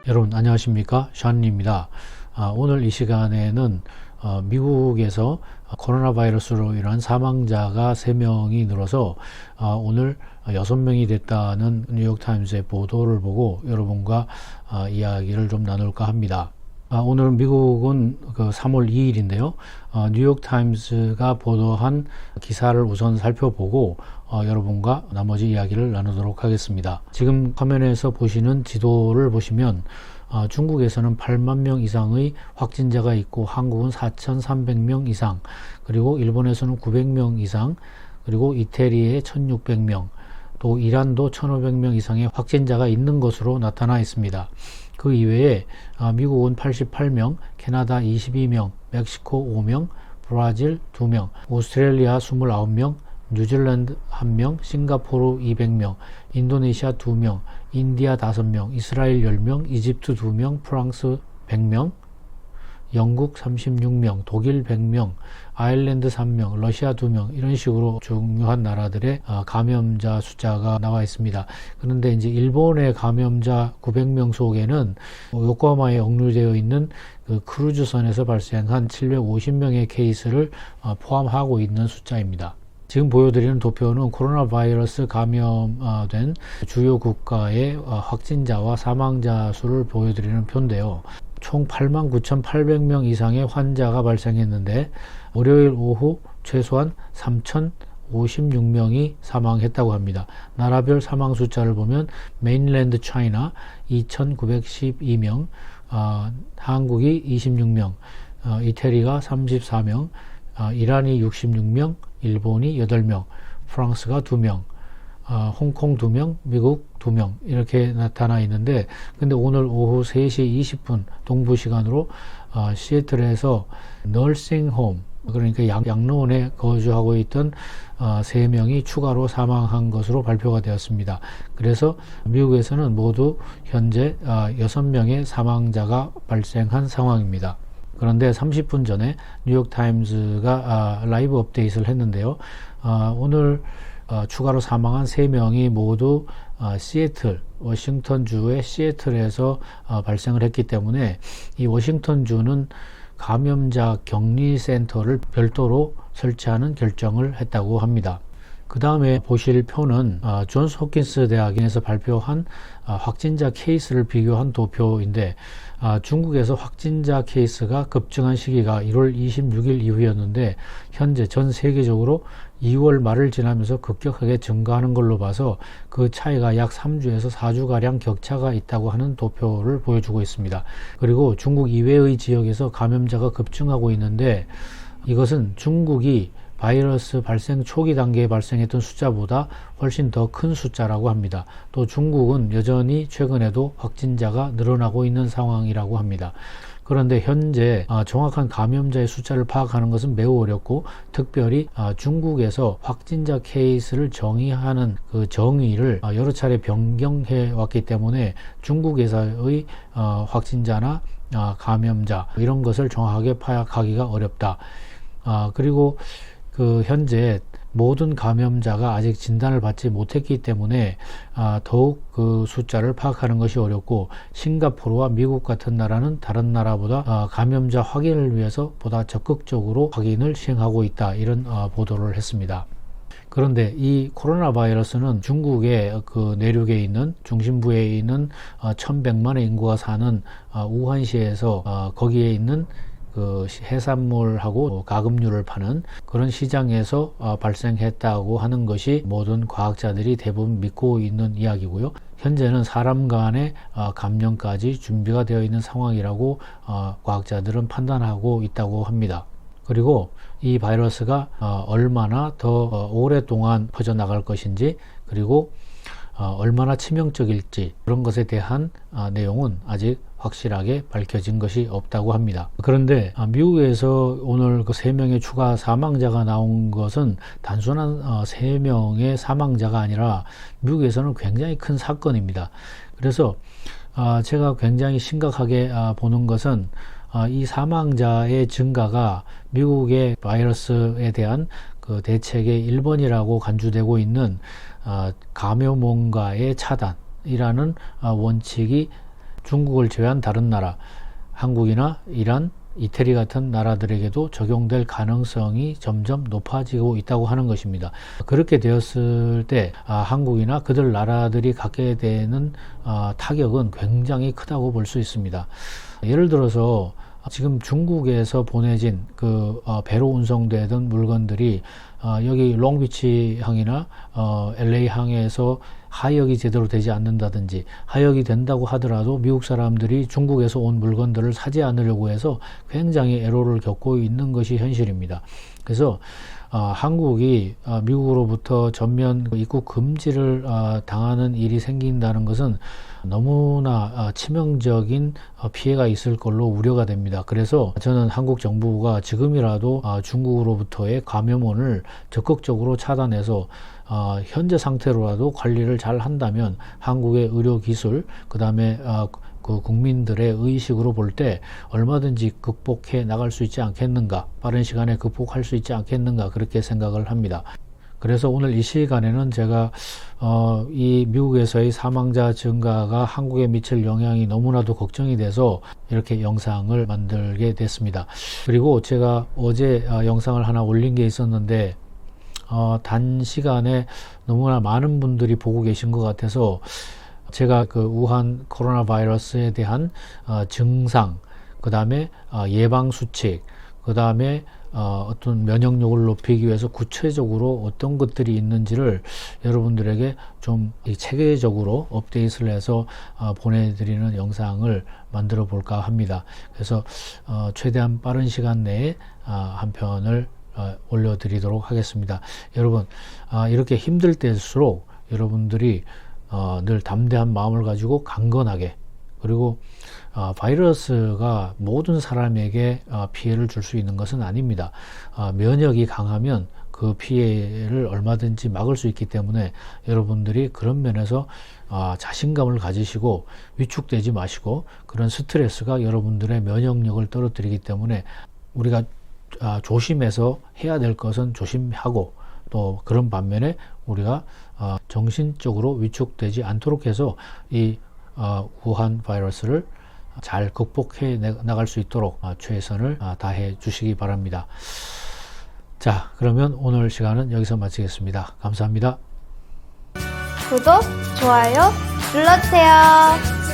여러분 안녕하십니까, 샤은입니다. 오늘 이 시간에는 미국에서 코로나 바이러스로 인한 사망자가 3명이 늘어서 오늘 6명이 됐다는 뉴욕타임스의 보도를 보고 여러분과 이야기를 좀 나눌까 합니다. 오늘 미국은 3월 2일인데요. 뉴욕타임스가 보도한 기사를 우선 살펴보고 여러분과 나머지 이야기를 나누도록 하겠습니다. 지금 화면에서 보시는 지도를 보시면 중국에서는 8만 명 이상의 확진자가 있고 한국은 4,300명 이상, 그리고 일본에서는 900명 이상, 그리고 이태리에 1,600명, 또 이란도 1,500명 이상의 확진자가 있는 것으로 나타나 있습니다. 그 이외에 미국은 88명, 캐나다 22명, 멕시코 5명, 브라질 2명, 오스트레일리아 29명, 뉴질랜드 1명, 싱가포르 200명, 인도네시아 2명, 인디아 5명, 이스라엘 10명, 이집트 2명, 프랑스 100명, 영국 36명, 독일 100명, 아일랜드 3명, 러시아 2명, 이런 식으로 중요한 나라들의 감염자 숫자가 나와 있습니다. 그런데 이제 일본의 감염자 900명 속에는 요코하마에 억류되어 있는 그 크루즈선에서 발생한 750명의 케이스를 포함하고 있는 숫자입니다. 지금 보여드리는 도표는 코로나 바이러스 감염된 주요 국가의 확진자와 사망자 수를 보여드리는 표인데요. 총 89,800명 이상의 환자가 발생했는데 월요일 오후 최소한 3,056명이 사망했다고 합니다. 나라별 사망 숫자를 보면 메인랜드 차이나 2,912명, 한국이 26명, 이태리가 34명, 이란이 66명, 일본이 8명, 프랑스가 2명, 홍콩 2명, 미국 2명 이렇게 나타나 있는데, 근데 오늘 오후 3시 20분 동부 시간으로 시애틀에서 널싱홈, 그러니까 양로원에 거주하고 있던 3명이 추가로 사망한 것으로 발표가 되었습니다. 그래서 미국에서는 모두 현재 6명의 사망자가 발생한 상황입니다. 그런데 30분 전에 뉴욕타임즈가 라이브 업데이트를 했는데요. 오늘 추가로 사망한 3명이 모두 시애틀, 워싱턴주의 시애틀에서 발생을 했기 때문에 이 워싱턴주는 감염자 격리센터를 별도로 설치하는 결정을 했다고 합니다. 그 다음에 보실 표는 존스 홉킨스 대학에서 발표한 확진자 케이스를 비교한 도표인데, 중국에서 확진자 케이스가 급증한 시기가 1월 26일 이후였는데 현재 전 세계적으로 2월 말을 지나면서 급격하게 증가하는 걸로 봐서 그 차이가 약 3주에서 4주가량 격차가 있다고 하는 도표를 보여주고 있습니다. 그리고 중국 이외의 지역에서 감염자가 급증하고 있는데, 이것은 중국이 바이러스 발생 초기 단계에 발생했던 숫자보다 훨씬 더 큰 숫자라고 합니다. 또 중국은 여전히 최근에도 확진자가 늘어나고 있는 상황이라고 합니다. 그런데 현재 정확한 감염자의 숫자를 파악하는 것은 매우 어렵고, 특별히 중국에서 확진자 케이스를 정의하는 그 정의를 여러 차례 변경해 왔기 때문에 중국에서의 확진자나 감염자 이런 것을 정확하게 파악하기가 어렵다. 그리고 현재 모든 감염자가 아직 진단을 받지 못했기 때문에 더욱 그 숫자를 파악하는 것이 어렵고, 싱가포르와 미국 같은 나라는 다른 나라보다 감염자 확인을 위해서 보다 적극적으로 확인을 시행하고 있다, 이런 보도를 했습니다. 그런데 이 코로나 바이러스는 중국의 그 내륙에 있는 중심부에 있는 1,100만의 인구가 사는 우한시에서 거기에 있는 그 해산물하고 가금류를 파는 그런 시장에서 발생했다고 하는 것이 모든 과학자들이 대부분 믿고 있는 이야기고요. 현재는 사람 간의 감염까지 준비가 되어 있는 상황이라고 과학자들은 판단하고 있다고 합니다. 그리고 이 바이러스가 얼마나 더 오랫동안 퍼져나갈 것인지, 그리고 얼마나 치명적일지, 그런 것에 대한 내용은 아직 확실하게 밝혀진 것이 없다고 합니다. 그런데 미국에서 오늘 그 3명의 추가 사망자가 나온 것은 단순한 3명의 사망자가 아니라 미국에서는 굉장히 큰 사건입니다. 그래서 제가 굉장히 심각하게 보는 것은 이 사망자의 증가가 미국의 바이러스에 대한 그 대책의 1번이라고 간주되고 있는 감염원가의 차단이라는 원칙이 중국을 제외한 다른 나라, 한국이나 이란, 이태리 같은 나라들에게도 적용될 가능성이 점점 높아지고 있다고 하는 것입니다. 그렇게 되었을 때 한국이나 그들 나라들이 갖게 되는 타격은 굉장히 크다고 볼 수 있습니다. 예를 들어서 지금 중국에서 보내진 배로 운송되던 물건들이 여기 롱비치 항이나 LA 항에서 하역이 제대로 되지 않는다든지, 하역이 된다고 하더라도 미국 사람들이 중국에서 온 물건들을 사지 않으려고 해서 굉장히 애로를 겪고 있는 것이 현실입니다. 그래서 한국이 미국으로부터 전면 입국 금지를 당하는 일이 생긴다는 것은 너무나 치명적인 피해가 있을 걸로 우려가 됩니다. 그래서 저는 한국 정부가 지금이라도 중국으로부터의 감염원을 적극적으로 차단해서 현재 상태로라도 관리를 잘 한다면 한국의 의료기술, 그 다음에 그 국민들의 의식으로 볼 때 얼마든지 극복해 나갈 수 있지 않겠는가, 빠른 시간에 극복할 수 있지 않겠는가, 그렇게 생각을 합니다. 그래서 오늘 이 시간에는 제가 이 미국에서의 사망자 증가가 한국에 미칠 영향이 너무나도 걱정이 돼서 이렇게 영상을 만들게 됐습니다. 그리고 제가 어제 영상을 하나 올린 게 있었는데 단시간에 너무나 많은 분들이 보고 계신 것 같아서 제가 우한 코로나 바이러스에 대한 증상, 그 다음에 예방 수칙, 그 다음에 어떤 면역력을 높이기 위해서 구체적으로 어떤 것들이 있는지를 여러분들에게 좀 체계적으로 업데이트를 해서 보내드리는 영상을 만들어 볼까 합니다. 그래서 최대한 빠른 시간 내에 한 편을 올려드리도록 하겠습니다. 여러분, 이렇게 힘들 때일수록 여러분들이 늘 담대한 마음을 가지고 강건하게, 그리고 바이러스가 모든 사람에게 피해를 줄 수 있는 것은 아닙니다. 면역이 강하면 그 피해를 얼마든지 막을 수 있기 때문에 여러분들이 그런 면에서 자신감을 가지시고 위축되지 마시고, 그런 스트레스가 여러분들의 면역력을 떨어뜨리기 때문에 우리가 조심해서 해야 될 것은 조심하고, 또 그런 반면에 우리가 정신적으로 위축되지 않도록 해서 이 우한 바이러스를 잘 극복해 나갈 수 있도록 최선을 다해 주시기 바랍니다. 자, 그러면 오늘 시간은 여기서 마치겠습니다. 감사합니다. 구독, 좋아요 눌러주세요.